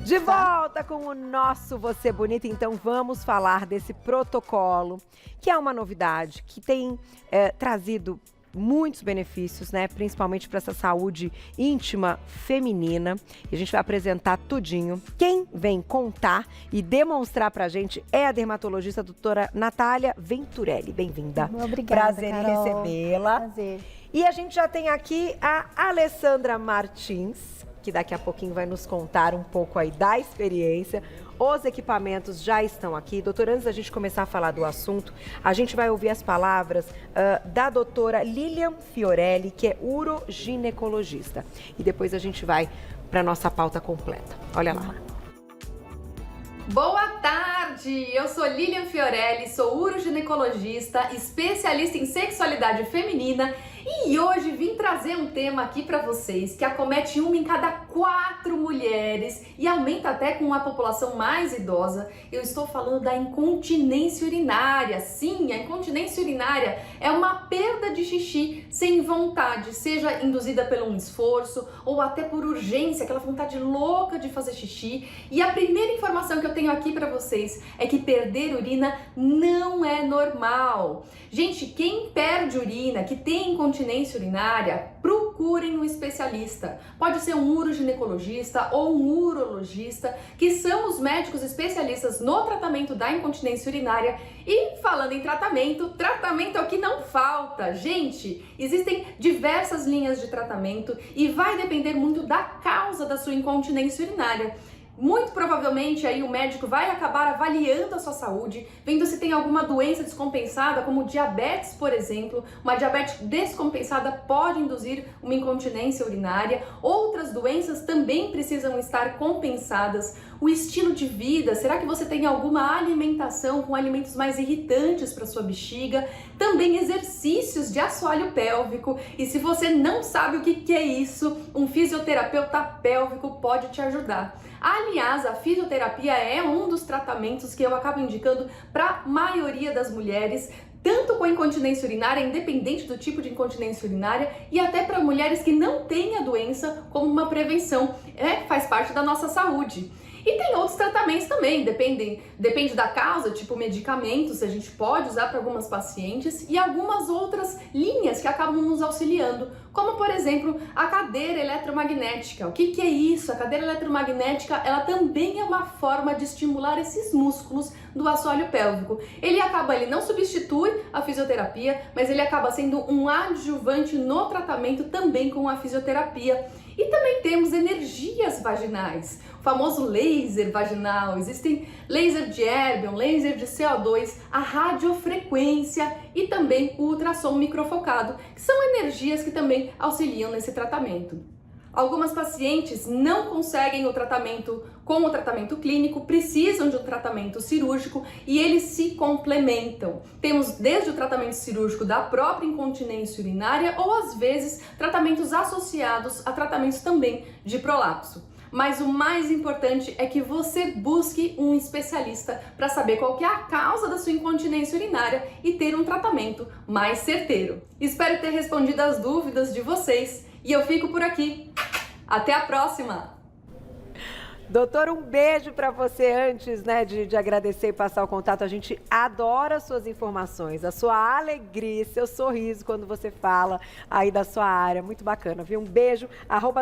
De volta com o nosso Você Bonita, então vamos falar desse protocolo, que é uma novidade, que tem trazido muitos benefícios, né? Principalmente para essa saúde íntima feminina. E a gente vai apresentar tudinho. Quem vem contar e demonstrar pra gente é a dermatologista doutora Natália Venturelli. Bem-vinda. Obrigada, Prazer Carol. em recebê-la. Prazer. E a gente já tem aqui a Alessandra Martins, que daqui a pouquinho vai nos contar um pouco aí da experiência. Os equipamentos já estão aqui. Doutora, antes da gente começar a falar do assunto, a gente vai ouvir as palavras da doutora Lilian Fiorelli, que é uroginecologista. E depois a gente vai para a nossa pauta completa. Olha lá. Boa tarde! Eu sou Lilian Fiorelli, sou uroginecologista, especialista em sexualidade feminina e hoje vim trazer um tema aqui para vocês que acomete 1 em cada 4 mulheres e aumenta até com a população mais idosa. Eu estou falando da incontinência urinária. Sim, a incontinência urinária é uma perda de xixi sem vontade, seja induzida por um esforço ou até por urgência, aquela vontade louca de fazer xixi. E a primeira informação que eu tenho aqui para vocês é que perder urina não é normal. Gente, quem perde urina, que tem incontinência urinária, procurem um especialista. Pode ser um uroginecologista ou um urologista, que são os médicos especialistas no tratamento da incontinência urinária. E falando em tratamento é o que não falta. Gente, existem diversas linhas de tratamento e vai depender muito da causa da sua incontinência urinária. Muito provavelmente aí o médico vai acabar avaliando a sua saúde, vendo se tem alguma doença descompensada, como diabetes, por exemplo. Uma diabetes descompensada pode induzir uma incontinência urinária. Outras doenças também precisam estar compensadas. O estilo de vida, será que você tem alguma alimentação com alimentos mais irritantes para sua bexiga? Também exercícios de assoalho pélvico. E se você não sabe o que é isso, um fisioterapeuta pélvico pode te ajudar. Aliás, a fisioterapia é um dos tratamentos que eu acabo indicando para a maioria das mulheres, tanto com incontinência urinária, independente do tipo de incontinência urinária, e até para mulheres que não têm a doença como uma prevenção, faz parte da nossa saúde. E tem outros tratamentos também, depende da causa, tipo medicamentos, a gente pode usar para algumas pacientes e algumas outras linhas que acabam nos auxiliando, como por exemplo a cadeira eletromagnética. O que é isso? A cadeira eletromagnética, ela também é uma forma de estimular esses músculos do assoalho pélvico. Ele não substitui a fisioterapia, mas ele acaba sendo um adjuvante no tratamento também com a fisioterapia. E também temos energias vaginais, o famoso laser vaginal, existem laser de Erbium, laser de CO2, a radiofrequência e também o ultrassom microfocado, que são energias que também auxiliam nesse tratamento. Algumas pacientes não conseguem o tratamento com o tratamento clínico, precisam de um tratamento cirúrgico e eles se complementam. Temos desde o tratamento cirúrgico da própria incontinência urinária ou às vezes tratamentos associados a tratamentos também de prolapso. Mas o mais importante é que você busque um especialista para saber qual que é a causa da sua incontinência urinária e ter um tratamento mais certeiro. Espero ter respondido as dúvidas de vocês e eu fico por aqui. Até a próxima! Doutora, um beijo para você antes, né, de agradecer e passar o contato. A gente adora suas informações, a sua alegria, seu sorriso quando você fala aí da sua área. Muito bacana, viu? Um beijo,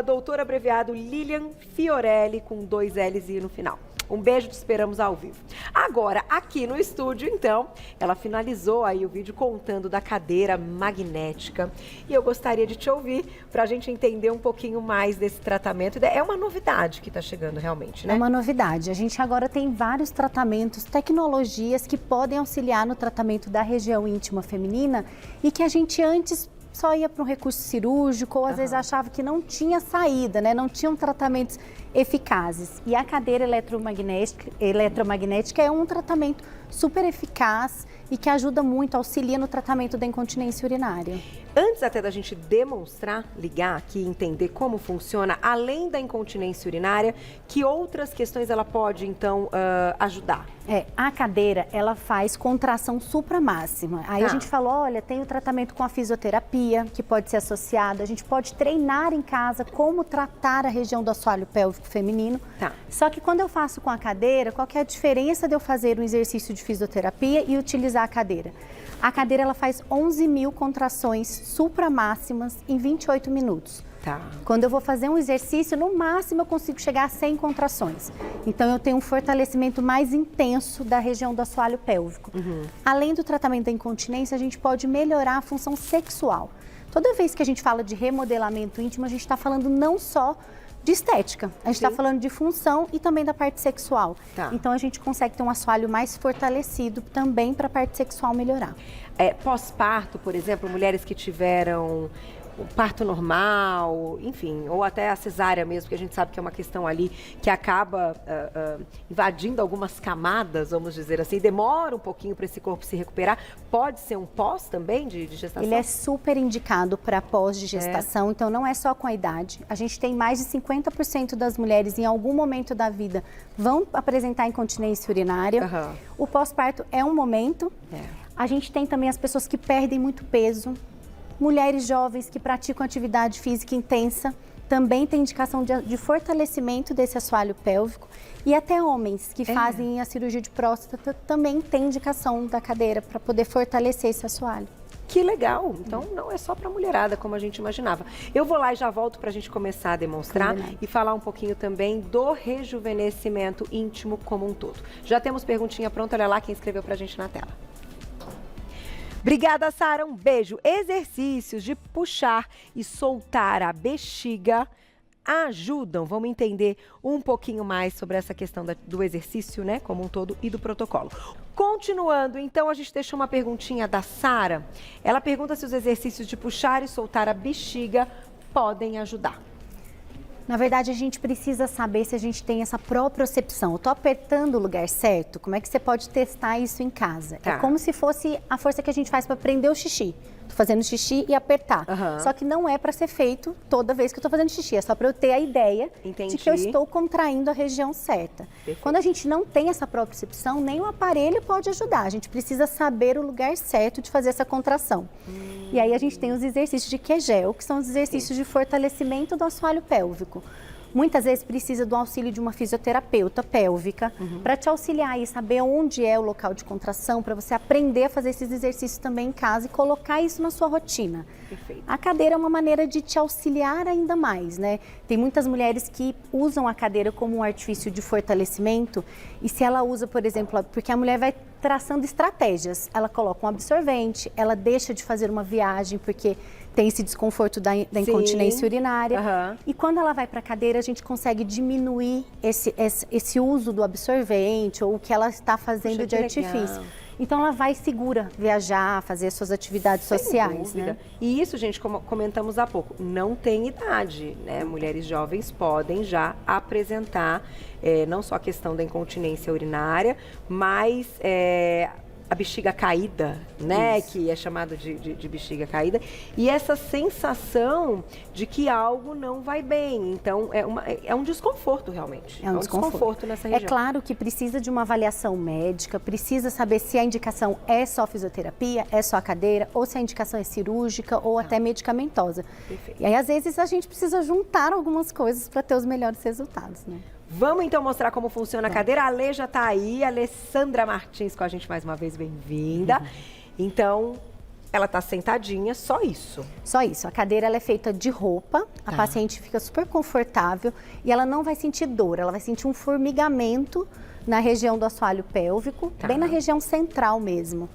@doutora abreviado Lilian Fiorelli com 2 L's e no final. Um beijo, te esperamos ao vivo. Agora, aqui no estúdio, então, ela finalizou aí o vídeo contando da cadeira magnética. E eu gostaria de te ouvir para a gente entender um pouquinho mais desse tratamento. É uma novidade que está chegando realmente, né? É uma novidade. A gente agora tem vários tratamentos, tecnologias que podem auxiliar no tratamento da região íntima feminina e que a gente antes só ia para um recurso cirúrgico ou às vezes achava que não tinha saída, né? Não tinham tratamentos eficazes. E a cadeira eletromagnética é um tratamento super eficaz e que ajuda muito, auxilia no tratamento da incontinência urinária. Antes até da gente demonstrar, ligar aqui e entender como funciona, além da incontinência urinária, que outras questões ela pode, então, ajudar? A cadeira, ela faz contração supramáxima. Aí a gente falou, olha, tem o tratamento com a fisioterapia, que pode ser associado. A gente pode treinar em casa como tratar a região do assoalho pélvico pélvico feminino. Tá. Só que quando eu faço com a cadeira, qual que é a diferença de eu fazer um exercício de fisioterapia e utilizar a cadeira? A cadeira ela faz 11.000 contrações supramáximas em 28 minutos. Tá. Quando eu vou fazer um exercício, no máximo eu consigo chegar a 100 contrações. Então eu tenho um fortalecimento mais intenso da região do assoalho pélvico. Além do tratamento da incontinência, a gente pode melhorar a função sexual. Toda vez que a gente fala de remodelamento íntimo, a gente está falando não só de estética, a gente está falando de função e também da parte sexual. Tá. Então a gente consegue ter um assoalho mais fortalecido também para a parte sexual melhorar. Pós-parto, por exemplo, mulheres que tiveram o parto normal, enfim, ou até a cesárea mesmo, que a gente sabe que é uma questão ali que acaba invadindo algumas camadas, vamos dizer assim, demora um pouquinho para esse corpo se recuperar. Pode ser um pós também de gestação? Ele é super indicado para pós de gestação, então não é só com a idade. A gente tem mais de 50% das mulheres em algum momento da vida vão apresentar incontinência urinária. O pós-parto é um momento. A gente tem também as pessoas que perdem muito peso. Mulheres jovens que praticam atividade física intensa, também tem indicação de fortalecimento desse assoalho pélvico. E até homens que fazem a cirurgia de próstata também tem indicação da cadeira para poder fortalecer esse assoalho. Que legal! Então não é só para mulherada, como a gente imaginava. Eu vou lá e já volto para a gente começar a demonstrar e falar um pouquinho também do rejuvenescimento íntimo como um todo. Já temos perguntinha pronta, olha lá quem escreveu para a gente na tela. Obrigada, Sara. Um beijo. Exercícios de puxar e soltar a bexiga ajudam. Vamos entender um pouquinho mais sobre essa questão do exercício, né, como um todo e do protocolo. Continuando, então, a gente deixou uma perguntinha da Sara. Ela pergunta se os exercícios de puxar e soltar a bexiga podem ajudar. Na verdade, a gente precisa saber se a gente tem essa propriocepção. Eu tô apertando o lugar certo? Como é que você pode testar isso em casa? É como se fosse a força que a gente faz para prender o xixi. Tô fazendo xixi e apertar. Só que não é para ser feito toda vez que eu tô fazendo xixi. É só para eu ter a ideia de que eu estou contraindo a região certa. Quando a gente não tem essa propriocepção, nem o aparelho pode ajudar. A gente precisa saber o lugar certo de fazer essa contração. E aí a gente tem os exercícios de Kegel, que são os exercícios de fortalecimento do assoalho pélvico. Muitas vezes precisa do auxílio de uma fisioterapeuta pélvica para te auxiliar e saber onde é o local de contração, para você aprender a fazer esses exercícios também em casa e colocar isso na sua rotina. Perfeito. A cadeira é uma maneira de te auxiliar ainda mais, né? Tem muitas mulheres que usam a cadeira como um artifício de fortalecimento e se ela usa, por exemplo, porque a mulher vai traçando estratégias, ela coloca um absorvente, ela deixa de fazer uma viagem porque tem esse desconforto da incontinência urinária. E quando ela vai para a cadeira, a gente consegue diminuir esse uso do absorvente ou o que ela está fazendo de artifício. Legal. Então ela vai segura viajar, fazer suas atividades sociais, né? E isso, gente, como comentamos há pouco, não tem idade, né? Mulheres jovens podem já apresentar não só a questão da incontinência urinária, mas a bexiga caída, né? Isso. Que é chamado de bexiga caída. E essa sensação de que algo não vai bem. Então, é um desconforto, realmente. É um desconforto nessa região. É claro que precisa de uma avaliação médica, precisa saber se a indicação é só fisioterapia, é só a cadeira, ou se a indicação é cirúrgica ou até medicamentosa. Perfeito. E aí, às vezes, a gente precisa juntar algumas coisas para ter os melhores resultados, né? Vamos então mostrar como funciona a cadeira. A Alê já está aí, a Alessandra Martins com a gente mais uma vez, bem-vinda. Então, ela está sentadinha, só isso? Só isso. A cadeira ela é feita de roupa, a paciente fica super confortável e ela não vai sentir dor, ela vai sentir um formigamento na região do assoalho pélvico, bem na região central mesmo,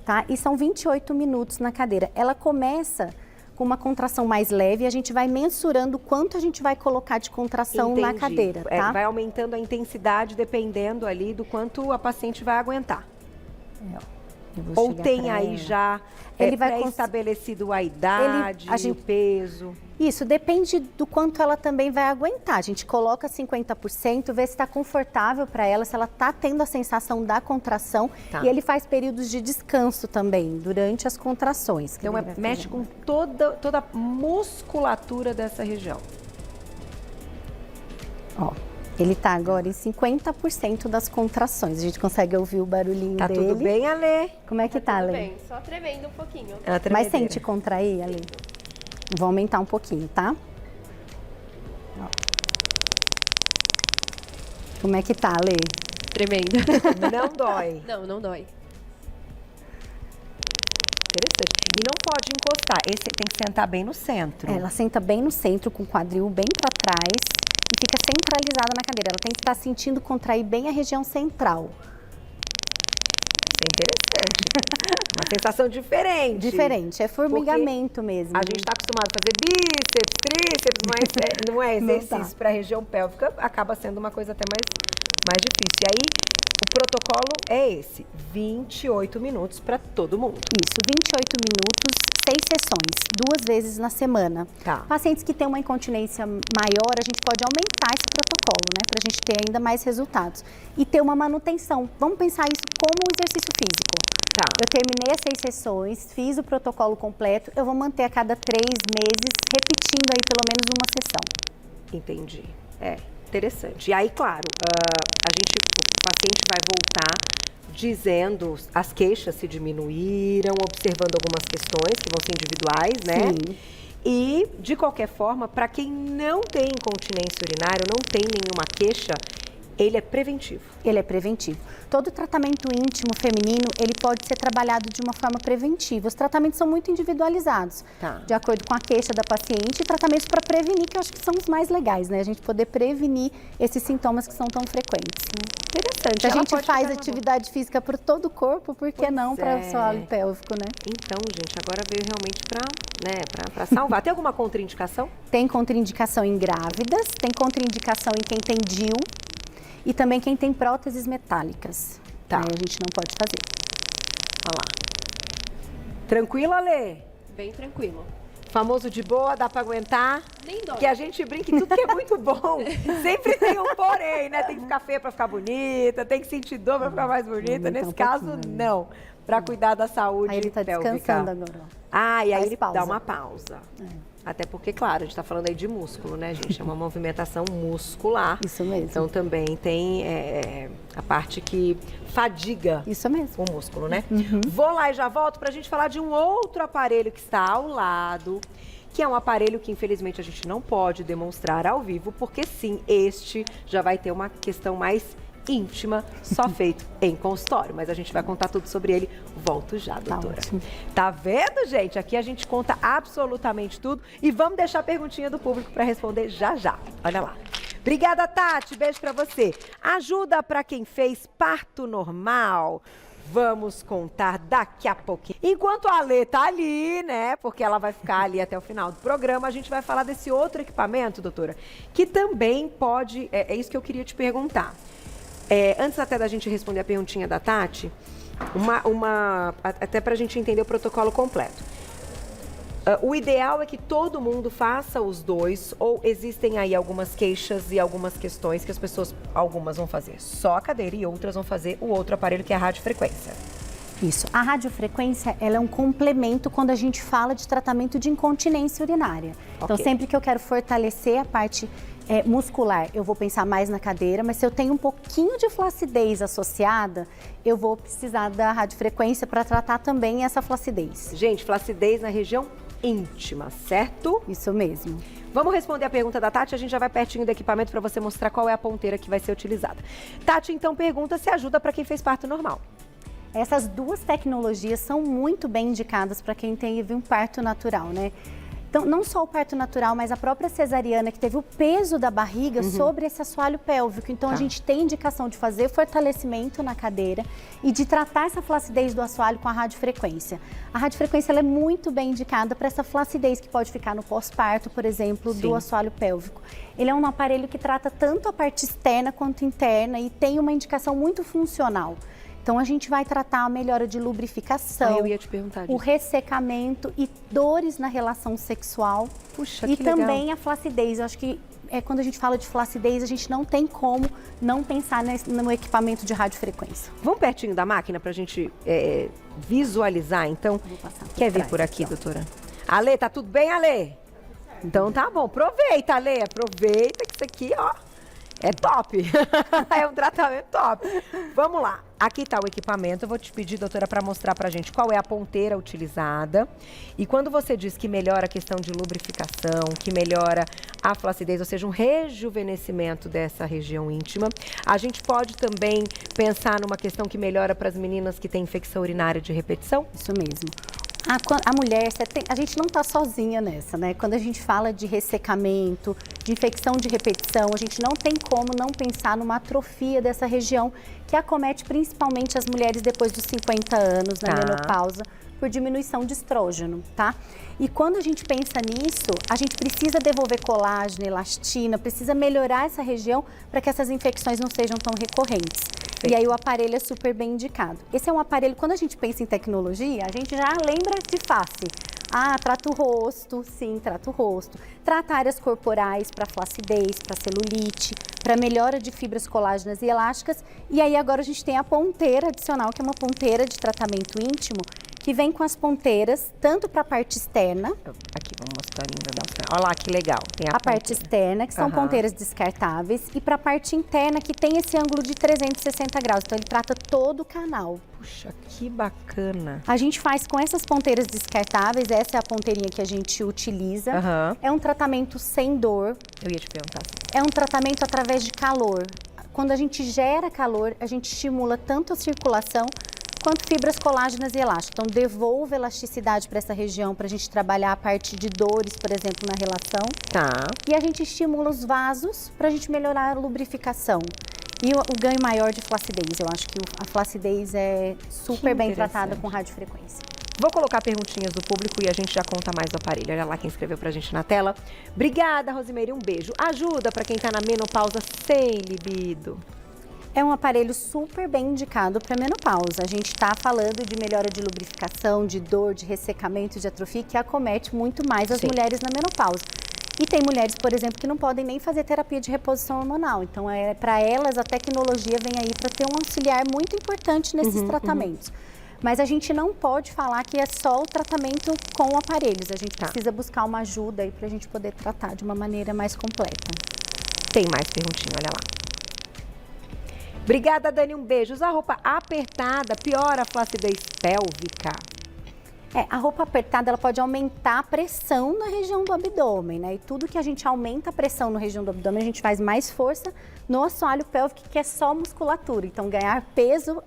tá? E são 28 minutos na cadeira. Ela começa com uma contração mais leve, a gente vai mensurando quanto a gente vai colocar de contração na cadeira, tá? Vai aumentando a intensidade dependendo ali do quanto a paciente vai aguentar. Ou tem aí já pré-estabelecido a idade, o peso? Isso, depende do quanto ela também vai aguentar. A gente coloca 50%, vê se está confortável para ela, se ela está tendo a sensação da contração. E ele faz períodos de descanso também, durante as contrações. Então, mexe com toda a musculatura dessa região. Ó, ele está agora em 50% das contrações. A gente consegue ouvir o barulhinho dele. Tá tudo bem, Alê? Como é que tá, Alê? Tudo bem, só tremendo um pouquinho. Mas sente contrair, Alê? Vou aumentar um pouquinho, tá? Ó. Como é que tá, Lê? Tremendo. Não dói. Não, não dói. Interessante. E não pode encostar. Esse tem que sentar bem no centro. Ela senta bem no centro, com o quadril bem para trás e fica centralizada na cadeira. Ela tem que estar sentindo contrair bem a região central. Isso é interessante. Uma sensação diferente. Diferente, é formigamento mesmo. A gente está acostumado a fazer bíceps, tríceps, mas não é exercício para a região pélvica, acaba sendo uma coisa até mais difícil. E aí, o protocolo é esse, 28 minutos para todo mundo. Isso, 28 minutos, 6 sessões, 2 vezes na semana. Tá. Pacientes que têm uma incontinência maior, a gente pode aumentar esse protocolo, né? Para a gente ter ainda mais resultados. E ter uma manutenção. Vamos pensar isso como um exercício físico. Tá. Eu terminei as 6 sessões, fiz o protocolo completo, eu vou manter a cada 3 meses, repetindo aí pelo menos uma sessão. Entendi. É, interessante. E aí, claro, o paciente vai voltar dizendo as queixas se diminuíram, observando algumas questões que vão ser individuais, né? Sim. E, de qualquer forma, para quem não tem incontinência urinária, não tem nenhuma queixa, ele é preventivo. Ele é preventivo. Todo tratamento íntimo feminino, ele pode ser trabalhado de uma forma preventiva. Os tratamentos são muito individualizados, Tá. de acordo com a queixa da paciente, e tratamentos para prevenir, que eu acho que são os mais legais, né? A gente poder prevenir esses sintomas que são tão frequentes. Interessante. Se a Ela gente pode faz ficar na atividade física para todo o corpo, por que Pois não para o é. assoalho pélvico, né? Então, gente, agora veio realmente para salvar. Tem alguma contraindicação? Tem contraindicação em grávidas, tem contraindicação em quem tem DIU e também quem tem próteses metálicas. Tá. Aí a gente não pode fazer. Olha lá. Tranquila, Lê? Bem tranquilo. Famoso de boa, dá pra aguentar? Nem dói. Que a gente brinca em tudo que é muito bom. Sempre tem um porém, né? Tem que ficar feia pra ficar bonita, tem que sentir dor pra ficar mais bonita. Aumentar Nesse um caso, pouquinho, não. Pra cuidar da saúde Aí ele tá pélvica. descansando agora, ó. Ah, e aí Faz ele pausa. dá uma pausa. Até porque, claro, a gente tá falando aí de músculo, né, gente? É uma movimentação muscular. Isso mesmo. Então também tem a parte que fadiga Isso mesmo. o músculo, né? Vou lá e já volto pra gente falar de um outro aparelho que está ao lado, que é um aparelho que infelizmente a gente não pode demonstrar ao vivo, porque sim, este já vai ter uma questão mais íntima, só feito em consultório. Mas a gente vai contar tudo sobre ele. Volto já, doutora. ótimo. Tá vendo, gente? Aqui a gente conta absolutamente tudo e vamos deixar a perguntinha do público para responder já já. Olha lá. Obrigada, Tati. Beijo para você. Ajuda para quem fez parto normal. Vamos contar daqui a pouquinho. Enquanto a Lê tá ali, né? Porque ela vai ficar ali até o final do programa, a gente vai falar desse outro equipamento, doutora, que também pode... É isso que eu queria te perguntar. Antes até da gente responder a perguntinha da Tati, até para a gente entender o protocolo completo. O ideal é que todo mundo faça os dois, ou existem aí algumas queixas e algumas questões que as pessoas, algumas vão fazer só a cadeira e outras vão fazer o outro aparelho, que é a radiofrequência. Isso. A radiofrequência, ela é um complemento quando a gente fala de tratamento de incontinência urinária. Então, Ok. sempre que eu quero fortalecer a parte muscular, eu vou pensar mais na cadeira, mas se eu tenho um pouquinho de flacidez associada, eu vou precisar da radiofrequência para tratar também essa flacidez. Gente, flacidez na região íntima, certo? Isso mesmo. Vamos responder a pergunta da Tati, a gente já vai pertinho do equipamento para você mostrar qual é a ponteira que vai ser utilizada. Tati, então, pergunta se ajuda para quem fez parto normal. Essas duas tecnologias são muito bem indicadas para quem teve um parto natural, né? Então, não só o parto natural, mas a própria cesariana, que teve o peso da barriga sobre esse assoalho pélvico. Então, a gente tem indicação de fazer fortalecimento na cadeira e de tratar essa flacidez do assoalho com a radiofrequência. A radiofrequência ela é muito bem indicada para essa flacidez que pode ficar no pós-parto, por exemplo, do assoalho pélvico. Ele é um aparelho que trata tanto a parte externa quanto interna e tem uma indicação muito funcional. Então, a gente vai tratar a melhora de lubrificação, Eu ia te perguntar o disso. ressecamento e dores na relação sexual. Puxa, E que legal. também a flacidez. Eu acho que quando a gente fala de flacidez, a gente não tem como não pensar no equipamento de radiofrequência. Vamos pertinho da máquina para a gente visualizar, então. Vou passar por Quer vir trás por aqui, ó. doutora? Ale, tá tudo bem, Ale? Então tá bom. Aproveita, Ale. Aproveita que isso aqui, ó, é top. É um tratamento top. Vamos lá. Aqui está o equipamento, eu vou te pedir, doutora, para mostrar para a gente qual é a ponteira utilizada. E quando você diz que melhora a questão de lubrificação, que melhora a flacidez, ou seja, um rejuvenescimento dessa região íntima, a gente pode também pensar numa questão que melhora para as meninas que têm infecção urinária de repetição? Isso mesmo. A mulher, a gente não está sozinha nessa, né? Quando a gente fala de ressecamento, de infecção de repetição, a gente não tem como não pensar numa atrofia dessa região que acomete principalmente as mulheres depois dos 50 anos, na menopausa, por diminuição de estrógeno, tá? E quando a gente pensa nisso, a gente precisa devolver colágeno, elastina, precisa melhorar essa região para que essas infecções não sejam tão recorrentes. E aí o aparelho é super bem indicado. Esse é um aparelho, quando a gente pensa em tecnologia, a gente já lembra de face. Ah, trata o rosto, sim, trata o rosto. Trata áreas corporais para flacidez, para celulite, para melhora de fibras colágenas e elásticas. E aí agora a gente tem a ponteira adicional, que é uma ponteira de tratamento íntimo, que vem com as ponteiras, tanto para a parte externa. Aqui, vamos mostrar ainda. Olha lá que legal. Tem a parte externa, que são ponteiras descartáveis, e para a parte interna, que tem esse ângulo de 360 graus. Então, ele trata todo o canal. Puxa, que bacana. A gente faz com essas ponteiras descartáveis, essa é a ponteirinha que a gente utiliza. É um tratamento sem dor. Eu ia te perguntar. É um tratamento através de calor. Quando a gente gera calor, a gente estimula tanto a circulação quanto fibras colágenas e elásticas. Então, devolve elasticidade para essa região, para a gente trabalhar a parte de dores, por exemplo, na relação. E a gente estimula os vasos para a gente melhorar a lubrificação. E o ganho maior de flacidez. Eu acho que a flacidez é super bem tratada com radiofrequência. Vou colocar perguntinhas do público e a gente já conta mais do aparelho. Olha lá quem escreveu pra gente na tela. Obrigada, Rosimeire, um beijo. Ajuda para quem tá na menopausa sem libido. É um aparelho super bem indicado para menopausa. A gente está falando de melhora de lubrificação, de dor, de ressecamento, de atrofia, que acomete muito mais as mulheres na menopausa. E tem mulheres, por exemplo, que não podem nem fazer terapia de reposição hormonal. Então, para elas, a tecnologia vem aí para ter um auxiliar muito importante nesses tratamentos. Mas a gente não pode falar que é só o tratamento com aparelhos. A gente precisa buscar uma ajuda aí para a gente poder tratar de uma maneira mais completa. Tem mais perguntinha, olha lá. Obrigada, Dani, um beijo. Usar roupa apertada piora a flacidez pélvica? A roupa apertada, ela pode aumentar a pressão na região do abdômen, né? E tudo que a gente aumenta a pressão na região do abdômen, a gente faz mais força no assoalho pélvico, que é só musculatura. Então, ganhar peso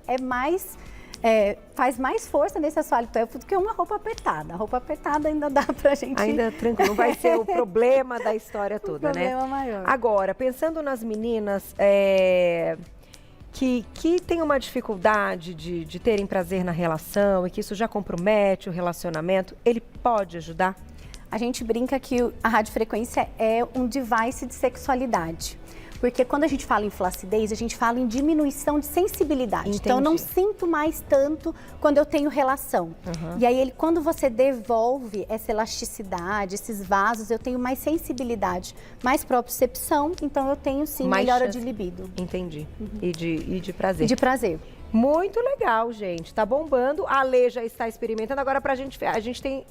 faz mais força nesse assoalho pélvico do que uma roupa apertada. A roupa apertada ainda dá pra gente... Ainda tranquilo, não vai ser o problema da história toda, né? O problema maior. Agora, pensando nas meninas... Que tem uma dificuldade de terem prazer na relação e que isso já compromete o relacionamento, ele pode ajudar? A gente brinca que a radiofrequência é um device de sexualidade. Porque quando a gente fala em flacidez, a gente fala em diminuição de sensibilidade. Entendi. Então, eu não sinto mais tanto quando eu tenho relação. E aí, quando você devolve essa elasticidade, esses vasos, eu tenho mais sensibilidade, mais propriocepção, então eu tenho sim mais melhora de libido. Entendi. E de prazer. E de prazer. Muito legal, gente. Tá bombando. A Lê já está experimentando. Agora, a gente tem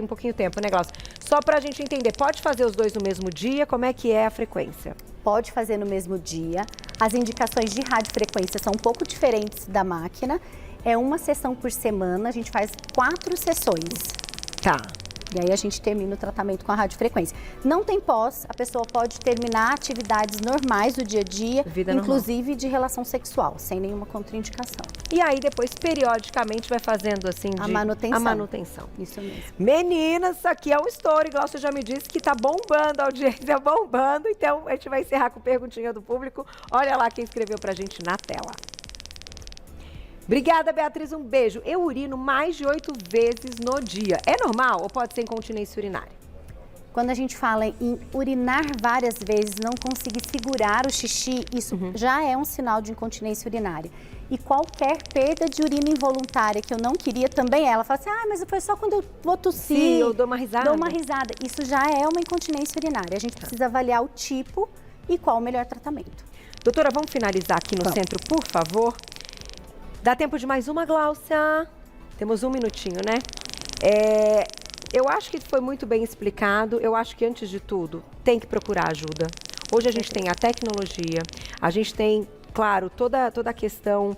um pouquinho de tempo, né, Glaucia? Só pra gente entender, pode fazer os dois no mesmo dia? Como é que é a frequência? Pode fazer no mesmo dia. As indicações de radiofrequência são um pouco diferentes da máquina. É uma sessão por semana, a gente faz 4 sessões. Tá. E aí a gente termina o tratamento com a radiofrequência. Não tem pós, a pessoa pode terminar atividades normais do dia a dia, inclusive de relação sexual, sem nenhuma contraindicação. E aí depois, periodicamente, vai fazendo assim a manutenção. A manutenção. Isso mesmo. Meninas, isso aqui é um story. Glaucia já me disse que tá bombando, a audiência bombando. Então, a gente vai encerrar com perguntinha do público. Olha lá quem escreveu pra gente na tela. Obrigada, Beatriz, um beijo. Eu urino mais de 8 vezes no dia. É normal ou pode ser incontinência urinária? Quando a gente fala em urinar várias vezes, não conseguir segurar o xixi, isso já é um sinal de incontinência urinária. E qualquer perda de urina involuntária que eu não queria, também ela fala assim, mas foi só quando eu vou tossir. Sim, eu dou uma risada. Dou uma risada. Isso já é uma incontinência urinária. A gente precisa avaliar o tipo e qual o melhor tratamento. Doutora, vamos finalizar aqui no centro, por favor? Dá tempo de mais uma, Glaucia? Temos um minutinho, né? Eu acho que foi muito bem explicado. Eu acho que, antes de tudo, tem que procurar ajuda. Hoje a gente tem a tecnologia, a gente tem claro, toda a questão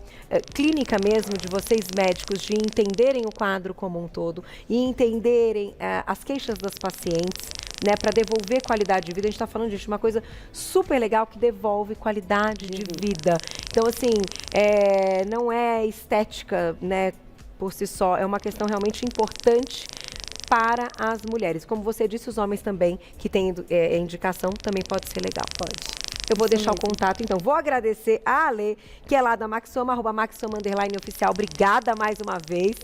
clínica mesmo de vocês médicos, de entenderem o quadro como um todo e entenderem as queixas das pacientes, né, para devolver qualidade de vida. A gente está falando de uma coisa super legal que devolve qualidade de vida. Então, assim, não é estética, né, por si só, é uma questão realmente importante para as mulheres. Como você disse, os homens também, que têm indicação, também pode ser legal. Pode. Eu vou deixar o contato, então. Vou agradecer a Ale, que é lá da Maxoma, @Maxoma_oficial. Obrigada mais uma vez.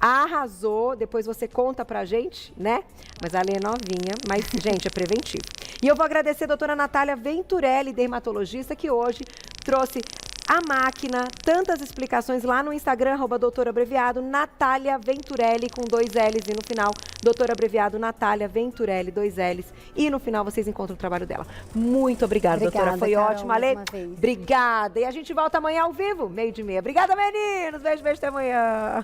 Arrasou. Depois você conta pra gente, né? Mas a Ale é novinha, mas, gente, é preventivo. E eu vou agradecer a doutora Natália Venturelli, dermatologista, que hoje trouxe a máquina, tantas explicações lá no Instagram, @doutorabreviado, Natália Venturelli, com 2 L's e no final, doutora abreviado Natália Venturelli, 2 L's. E no final vocês encontram o trabalho dela. Muito obrigada, doutora. Foi Carol, ótimo, Ale. Obrigada. E a gente volta amanhã ao vivo, 12:30. Obrigada, meninos. Beijo, até amanhã.